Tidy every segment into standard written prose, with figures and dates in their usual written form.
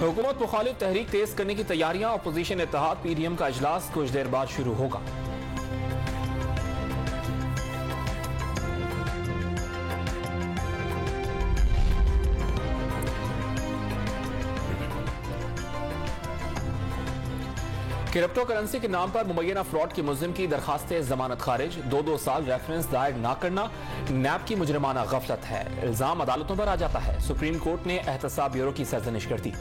हुकूमत मुखालिफ तहरीक तेज करने की तैयारियां। अपोजिशन इत्तेहाद पीडीएम का इजलास कुछ देर बाद शुरू होगा। क्रिप्टो करेंसी के नाम पर मुबैना फ्रॉड के मुल्जिम की दरखास्त जमानत खारिज। 2 साल रेफरेंस दायर ना करना नैब की मुजरिमाना गफलत है। इल्जाम अदालतों पर आ जाता है। सुप्रीम कोर्ट ने एहतसाब ब्यूरो की सरजनिश कर दी।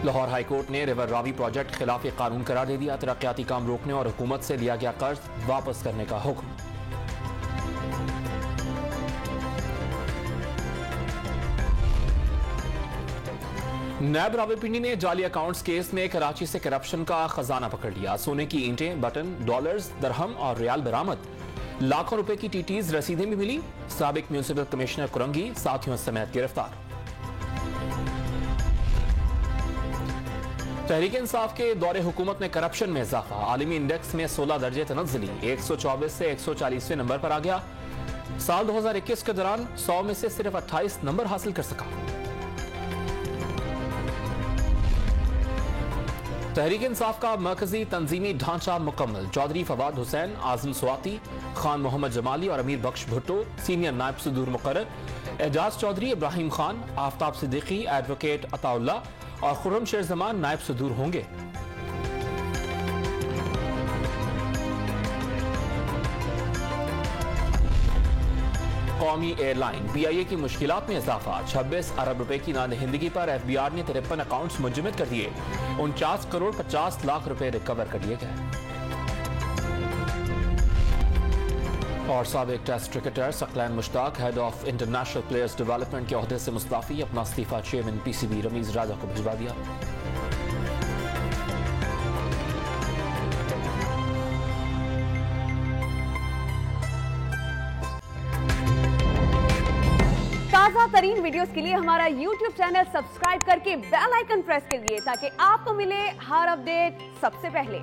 लाहौर हाई कोर्ट ने रिवर रावी प्रोजेक्ट खिलाफ कानून करार दे दिया। तरक्याती काम रोकने और हुकूमत से लिया गया कर्ज वापस करने का हुक्म। नैब रावलपिंडी ने जाली अकाउंट्स केस में कराची से करप्शन का खजाना पकड़ लिया। सोने की ईंटें, बटन, डॉलर्स, दरहम और रियाल बरामद। लाखों रुपए की टीटीज रसीदें भी मिली। साबिक म्यूनिसिपल कमिश्नर कुरंगी साथियों समेत गिरफ्तार। तहरीक इंसाफ के दौरे हुकूमत में करप्शन में इजाफा। आलमी इंडेक्स में 16 दर्जे तनज़्ज़ुली 124 से 140वें नंबर पर आ गया। साल 2021 के दौरान 100 में से सिर्फ 28 नंबर हासिल कर सका। तहरीक इंसाफ का मरकजी तंजीमी ढांचा मुकम्मल। चौधरी फवाद हुसैन, आजम स्वाति, खान मोहम्मद जमाली और अमीर बख्श भुट्टो सीनियर नायब सदूर मुकर्रर। एजाज चौधरी, इब्राहिम खान, आफ्ताब सिद्दीकी, एडवोकेट अताउल्ला और खुर्रम शेर जमान नायब सदूर होंगे। कौमी एयरलाइन BIA की मुश्किलात में इजाफा। 26 अरब रुपए की नादहिंदगी पर FBR ने 53 अकाउंट्स मुंजमद कर दिए। 49 करोड़ 50 लाख रुपए रिकवर कर लिए गए। और साबिक test cricketer Saqlain Mushtaq head of international players development के ओहदे से मुस्ताफी। अपना इस्तीफा चेयरमैन PCB रमीज राजा को भिजवा दिया। ताज़ा तरीन वीडियोस के लिए हमारा YouTube चैनल सब्सक्राइब करके बेल आइकन प्रेस कीजिए ताकि आपको मिले हर अपडेट सबसे पहले।